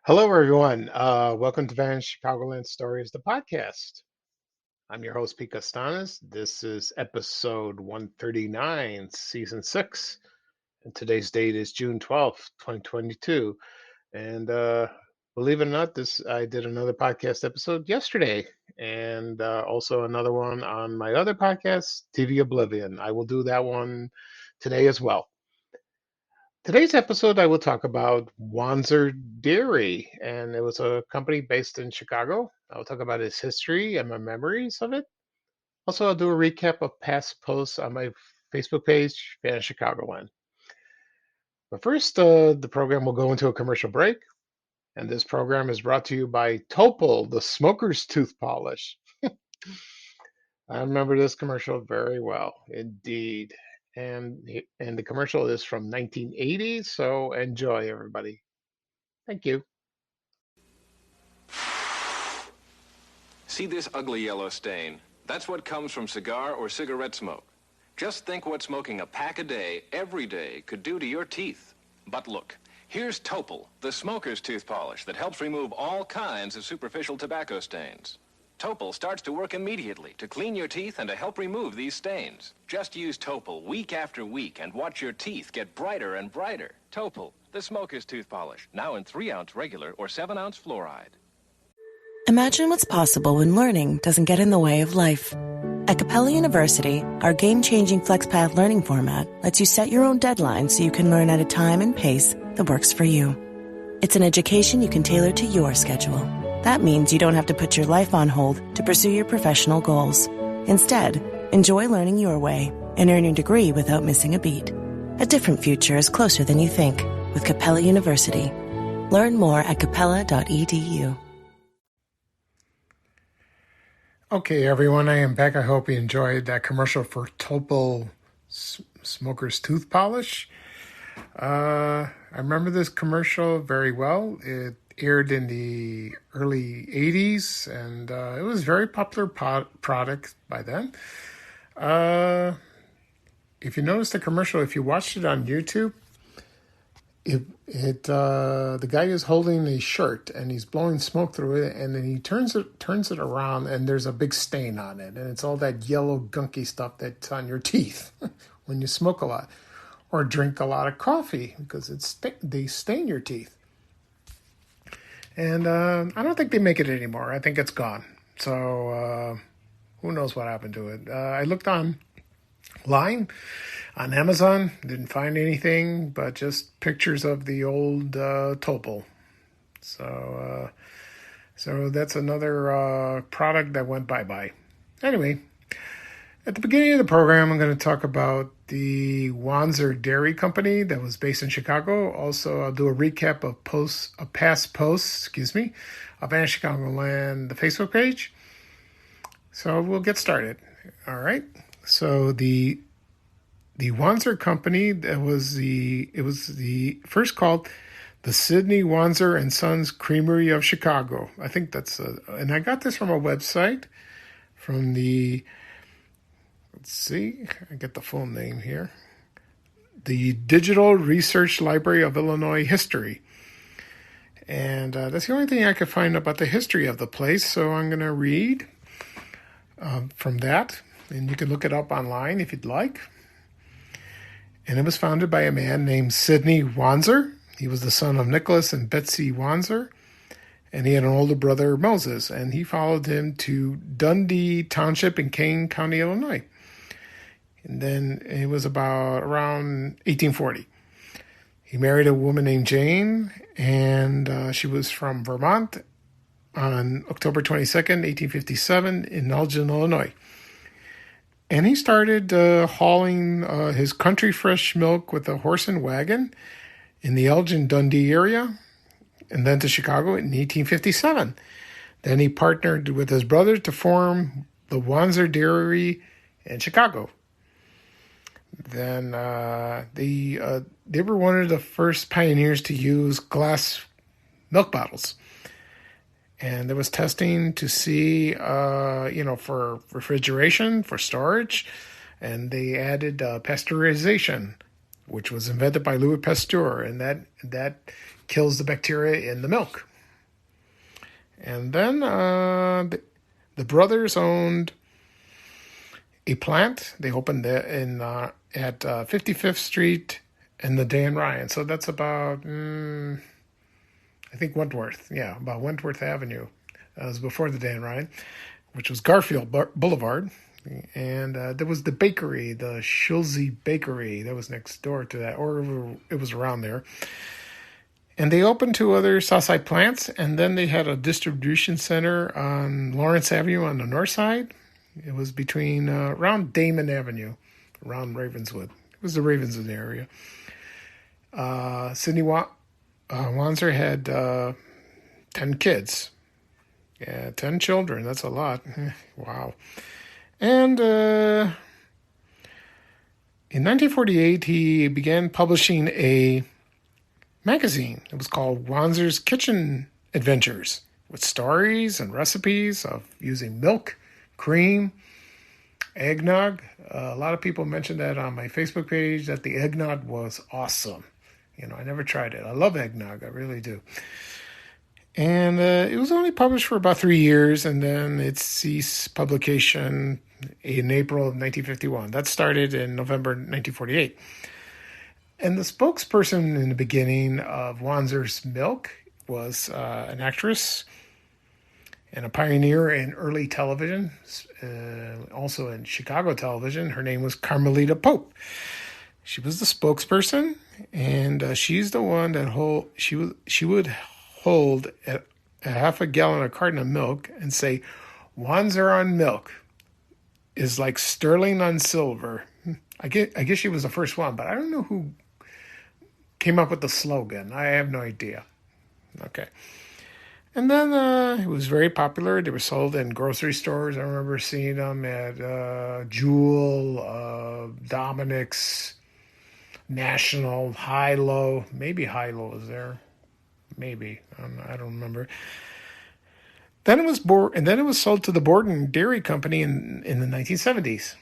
Hello, everyone. Welcome to Vanished Chicagoland Stories, the podcast. I'm your host, Pete Costanas. This is episode 139, season 6. And today's date is June 12th, 2022. And believe it or not, I did another podcast episode yesterday, and also another one on my other podcast, TV Oblivion. I will do that one today as well. Today's episode, I will talk about Wanzer Dairy, and it was a company based in Chicago. I'll talk about its history and my memories of it. Also, I'll do a recap of past posts on my Facebook page, Vanished Chicagoland. But first, the program will go into a commercial break, and this program is brought to you by Topol, the smoker's tooth polish. I remember this commercial very well, indeed. And the commercial is from 1980, so enjoy, everybody. Thank you. See this ugly yellow stain? That's what comes from cigar or cigarette smoke. Just think what smoking a pack a day, every day, could do to your teeth. But look, here's Topol, the smoker's tooth polish that helps remove all kinds of superficial tobacco stains. Topol starts to work immediately to clean your teeth and to help remove these stains. Just use Topol week after week and watch your teeth get brighter and brighter. Topol, the smoker's tooth polish, now in 3-ounce regular or 7-ounce fluoride. Imagine what's possible when learning doesn't get in the way of life. At Capella University, our game-changing FlexPath learning format lets you set your own deadlines so you can learn at a time and pace that works for you. It's an education you can tailor to your schedule. That means you don't have to put your life on hold to pursue your professional goals. Instead, enjoy learning your way and earn your degree without missing a beat. A different future is closer than you think with Capella University. Learn more at capella.edu. Okay, everyone, I am back. I hope you enjoyed that commercial for Topol Smoker's Tooth Polish. I remember this commercial very well. It aired in the early 80s, and it was a very popular product by then. If you notice the commercial, if you watched it on YouTube, the guy is holding a shirt and he's blowing smoke through it, and then he turns it around, and there's a big stain on it, and it's all that yellow gunky stuff that's on your teeth when you smoke a lot or drink a lot of coffee, because they stain your teeth. And I don't think they make it anymore. I think it's gone. So who knows what happened to it? I looked online on Amazon, didn't find anything but just pictures of the old Topol. So that's another product that went bye-bye. Anyway, at the beginning of the program, I'm going to talk about the Wanzer Dairy Company that was based in Chicago. Also, I'll do a recap of past posts, of Vanished Chicagoland, the Facebook page. So we'll get started. All right. So the Wanzer Company, it was the first called the Sidney Wanzer and Sons Creamery of Chicago. I think that's and I got this from a website from the, let's see, I get the full name here, the Digital Research Library of Illinois History. And that's the only thing I could find about the history of the place, so I'm going to read from that, and you can look it up online if you'd like. And it was founded by a man named Sidney Wanzer. He was the son of Nicholas and Betsy Wanzer, and he had an older brother, Moses, and he followed him to Dundee Township in Kane County, Illinois. And then it was about around 1840. He married a woman named Jane, and she was from Vermont on October 22nd, 1857 in Elgin, Illinois. And he started hauling his country fresh milk with a horse and wagon in the Elgin-Dundee area, and then to Chicago in 1857. Then he partnered with his brother to form the Wanzer Dairy in Chicago. Then they were one of the first pioneers to use glass milk bottles. And there was testing to see, for refrigeration, for storage. And they added pasteurization, which was invented by Louis Pasteur. And that kills the bacteria in the milk. And then the brothers owned a plant. They opened it at 55th Street and the Dan Ryan. So that's about, I think Wentworth. Yeah, about Wentworth Avenue. That was before the Dan Ryan, which was Garfield Boulevard. And there was the bakery, the Schulze Bakery, that was next door to that, or it was around there. And they opened two other Southside plants, and then they had a distribution center on Lawrence Avenue on the north side. It was between around Damon Avenue, around Ravenswood. It was the Ravenswood area. Sidney Wanzer had 10 kids. Yeah, 10 children. That's a lot. Wow. And in 1948, he began publishing a magazine. It was called Wanzer's Kitchen Adventures, with stories and recipes of using milk, cream, eggnog. A lot of people mentioned that on my Facebook page, that the eggnog was awesome. I never tried it. I love eggnog. I really do. And it was only published for about 3 years, and then it ceased publication in April of 1951. That started in November 1948. And the spokesperson in the beginning of Wanzer's Milk was an actress and a pioneer in early television, also in Chicago television. Her name was Carmelita Pope. She was the spokesperson, and she's the one that she would hold a half a gallon, a carton of milk, and say, "Wanzer on milk is like sterling on silver." I guess she was the first one, but I don't know who came up with the slogan. I have no idea. Okay. And then it was very popular. They were sold in grocery stores. I remember seeing them at Jewel, Dominic's, National, High-Low. Maybe High-Low was there. Maybe. I don't remember. Then it was sold to the Borden Dairy Company in the 1970s.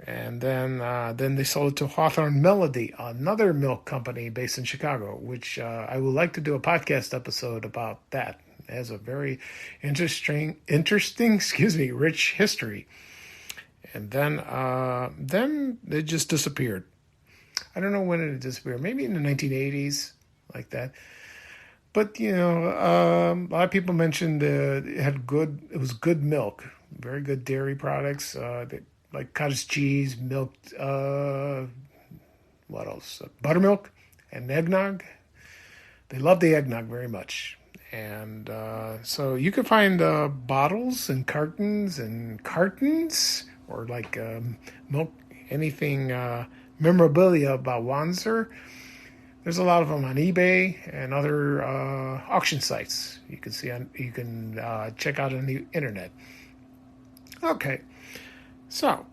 And then they sold it to Hawthorne Melody, another milk company based in Chicago, which I would like to do a podcast episode about that. It has a very interesting, rich history. And then it just disappeared. I don't know when it disappeared. Maybe in the 1980s, like that. But a lot of people mentioned it was good milk, very good dairy products. Like cottage cheese, milk, what else? Buttermilk and eggnog. They love the eggnog very much. And so you can find bottles and cartons, or like milk, anything, memorabilia about Wanzer. There's a lot of them on eBay and other auction sites. You can check out on the internet. Okay. So,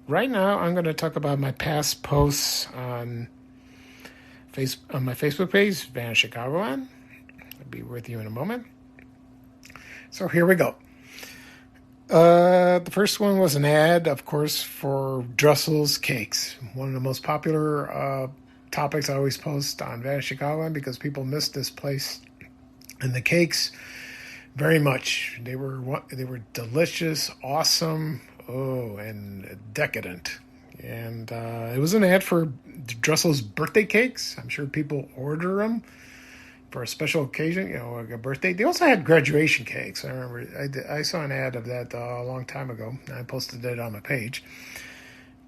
right now I'm going to talk about my past posts on my Facebook page, Vanished Chicagoland. I'll be with you in a moment. So here we go. The first one was an ad, of course, for Dressel's Cakes. One of the most popular topics I always post on Vanished Chicagoland, because people miss this place and the cakes very much. They were delicious, awesome. And decadent. And it was an ad for Dressel's birthday cakes. I'm sure people order them for a special occasion, like a birthday. They also had graduation cakes. I remember I saw an ad of that a long time ago. I posted it on my page.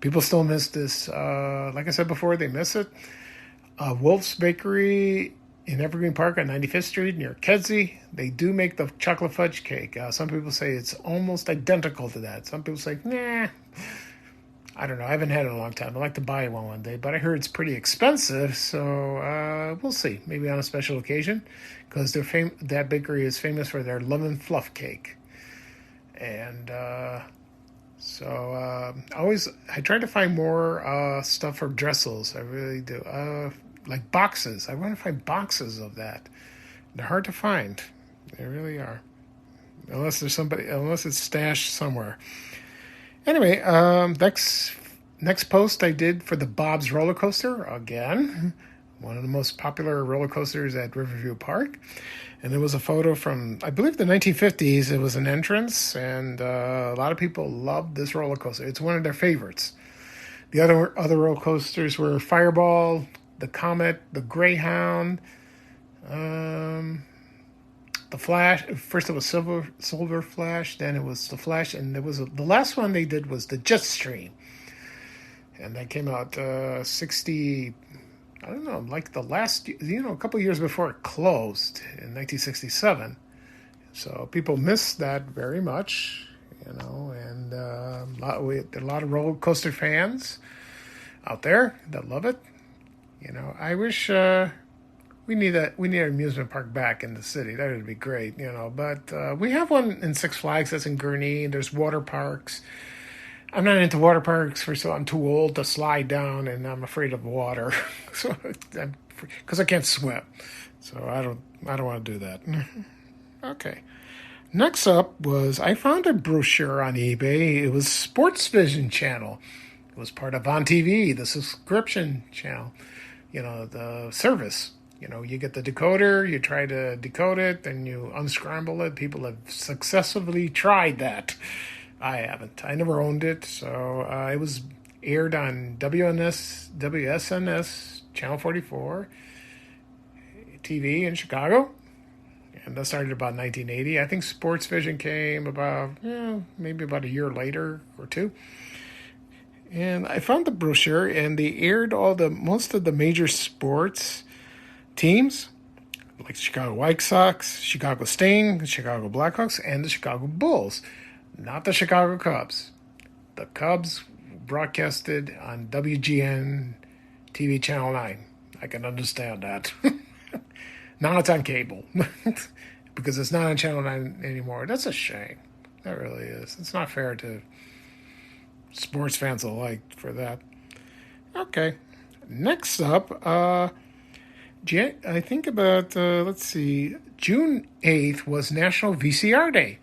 People still miss this. Like I said before, they miss it. Wolf's Bakery in Evergreen Park on 95th Street near Kedzie, they do make the chocolate fudge cake. Some people say it's almost identical to that. Some people say, nah. I don't know. I haven't had it in a long time. I'd like to buy one day, but I heard it's pretty expensive, so we'll see. Maybe on a special occasion, because that bakery is famous for their lemon fluff cake. And I try to find more stuff for Dressel's. I really do. Like boxes. I want to find boxes of that. They're hard to find. They really are. Unless it's stashed somewhere. Anyway, next post I did for the Bob's roller coaster again one of the most popular roller coasters at Riverview Park. And there was a photo from, I believe, the 1950s. It was an entrance, and a lot of people loved this roller coaster. It's one of their favorites. The other roller coasters were Fireball, the Comet, the Greyhound, the Flash. First it was Silver Flash, then it was the Flash, and there was the last one they did was the Jetstream, and that came out 60. I don't know, like the last, a couple of years before it closed in 1967. So people miss that very much, and a lot of roller coaster fans out there that love it. I wish we need an amusement park back in the city. That would be great, But we have one in Six Flags that's in Gurnee. There's water parks. I'm not into water parks. First of all, I'm too old to slide down, and I'm afraid of water, so because I can't swim. So I don't want to do that. Okay. Next up was I found a brochure on eBay. It was Sports Vision channel. It was part of On TV, the subscription channel. The service. You get the decoder, you try to decode it, then you unscramble it. People have successfully tried that. I haven't. I never owned it. So it was aired on WSNS, Channel 44, TV in Chicago. And that started about 1980. I think Sports Vision came about, maybe about a year later or two. And I found the brochure, and they aired most of the major sports teams, like the Chicago White Sox, Chicago Sting, the Chicago Blackhawks, and the Chicago Bulls. Not the Chicago Cubs. The Cubs broadcasted on WGN TV Channel 9. I can understand that. Now it's on cable. Because it's not on Channel 9 anymore. That's a shame. That really is. It's not fair to sports fans alike for that. Okay. Next up, I think about, June 8th was National VCR Day.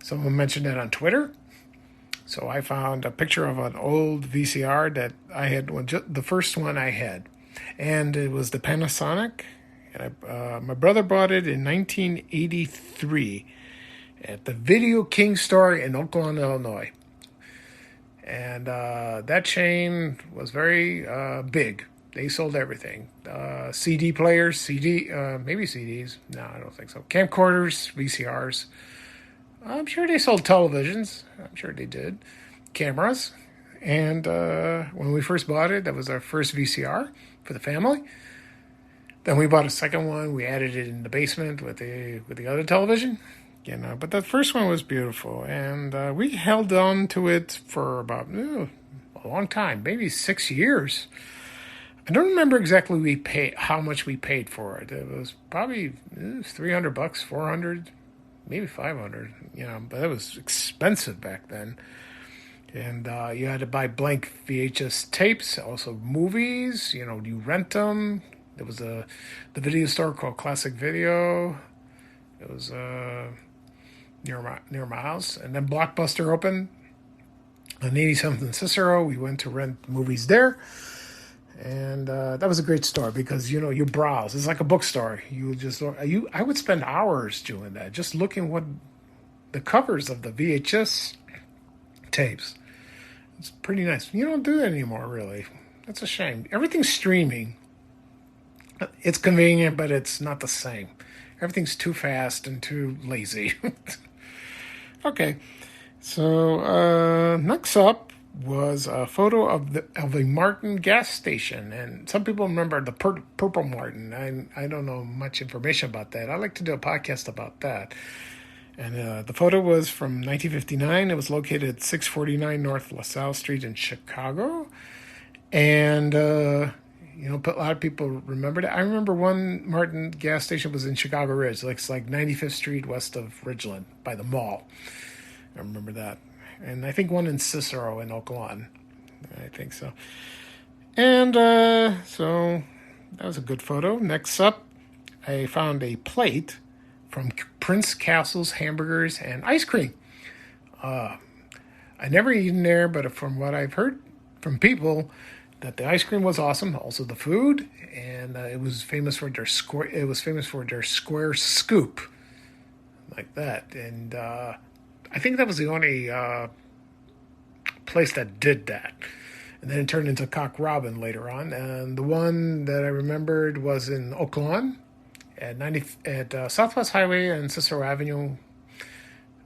Someone mentioned that on Twitter. So I found a picture of an old VCR that I had, the first one I had. And it was the Panasonic. And my brother bought it in 1983 at the Video King store in Oakland, Illinois. And that chain was very big. They sold everything. CD players, maybe CDs. No, I don't think so. Camcorders, VCRs. I'm sure they sold televisions. I'm sure they did. Cameras. And when we first bought it, that was our first VCR for the family. Then we bought a second one. We added it in the basement with the other television. But that first one was beautiful. And we held on to it for about a long time, maybe 6 years. I don't remember exactly how much we paid for it. It was probably $300, $400, maybe $500. But it was expensive back then. And you had to buy blank VHS tapes, also movies. You rent them. There was the video store called Classic Video. It was near my house. And then Blockbuster opened on 87th Cicero. We went to rent movies there. And that was a great store because, you browse. It's like a bookstore. I would spend hours doing that, just looking what the covers of the VHS tapes. It's pretty nice. You don't do that anymore, really. That's a shame. Everything's streaming. It's convenient, but it's not the same. Everything's too fast and too lazy. Okay. So next up was a photo of a Martin gas station, and some people remember the Purple Martin. I don't know much information about that. I'd like to do a podcast about that. And the photo was from 1959. It was located at 649 North LaSalle Street in Chicago. And, a lot of people remembered it. I remember one Martin gas station was in Chicago Ridge. It's like 95th Street west of Ridgeland by the mall. I remember that. And I think one in Cicero in Oak Lawn. I think so. And so that was a good photo. Next up, I found a plate from Prince Castle's Hamburgers and Ice Cream. I never eaten there, but from what I've heard from people, that the ice cream was awesome, also the food, and it was famous for their square. It was famous for their square scoop, like that. And I think that was the only place that did that. And then it turned into Cock Robin later on. And the one that I remembered was in Oak Lawn at Southwest Highway and Cicero Avenue.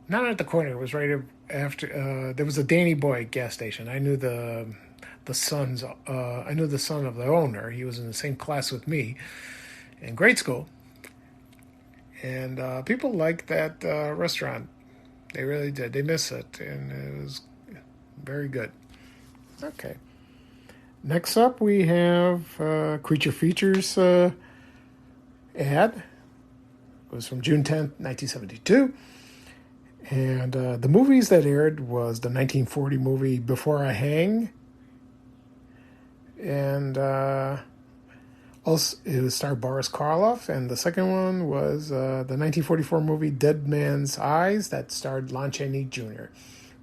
Not at the corner. It was right after. There was a Danny Boy gas station. I knew the sons. I knew the son of the owner. He was in the same class with me in grade school. And people liked that restaurant. They really did. They miss it, and it was very good. Okay. Next up, we have Creature Features ad. It was from June 10th, 1972. And the movies that aired was the 1940 movie Before I Hang. And also, it was starred Boris Karloff. And the second one was the 1944 movie Dead Man's Eyes that starred Lon Chaney Jr.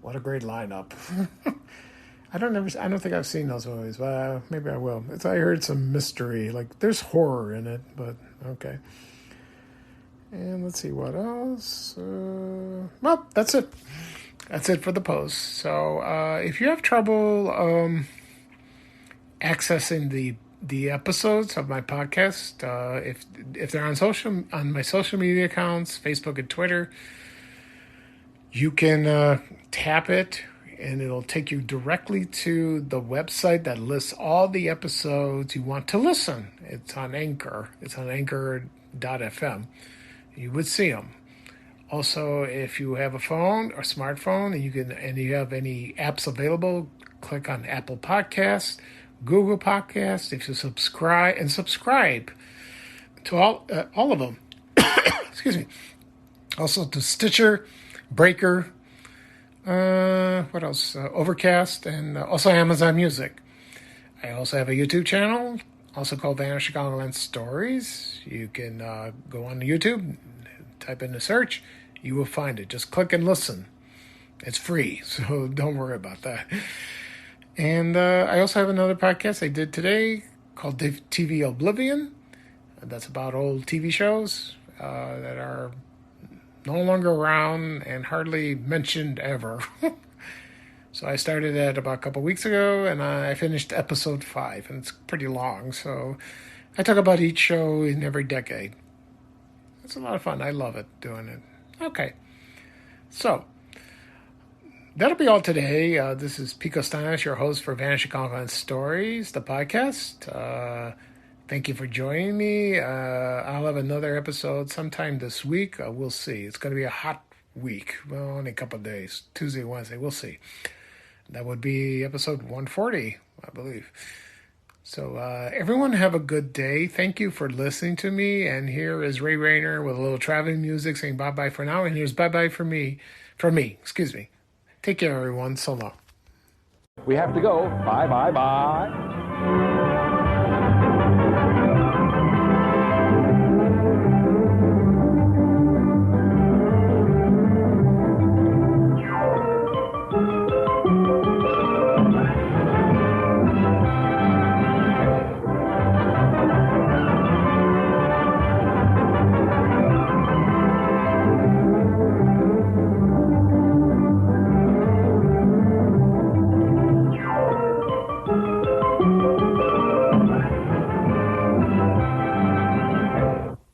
What a great lineup. I don't think I've seen those movies, but maybe I will. I heard some mystery, like there's horror in it, but okay. And let's see what else. Well, that's it. That's it for the post. So if you have trouble accessing the episodes of my podcast, if they're on my social media accounts, Facebook and Twitter, you can tap it. And it'll take you directly to the website that lists all the episodes you want to listen. It's on Anchor. It's on anchor.fm. You would see them. Also, if you have a phone or smartphone and you have any apps available, click on Apple Podcasts, Google Podcasts. If you subscribe to all of them. Excuse me. Also to Stitcher, Breaker. What else? Overcast, and also Amazon Music. I also have a YouTube channel, also called Vanished Chicagoland Stories. You can go on YouTube, type in the search, you will find it. Just click and listen. It's free, so don't worry about that. And I also have another podcast I did today called TV Oblivion. That's about old TV shows that are no longer around and hardly mentioned ever. So I started that about a couple weeks ago, and I finished episode 5, and it's pretty long. So I talk about each show in every decade. It's a lot of fun. I love it, doing it. Okay. So that'll be all today. This is Pico Stylish, your host for Vanished Chicagoland Stories, the podcast. Thank you for joining me. I'll have another episode sometime this week. We'll see. It's going to be a hot week. Well, only a couple of days. Tuesday, Wednesday. We'll see. That would be episode 140, I believe. So everyone have a good day. Thank you for listening to me. And here is Ray Rayner with a little traveling music saying bye-bye for now. And here's bye-bye for me. Excuse me. Take care, everyone. So long. We have to go. Bye, bye, bye.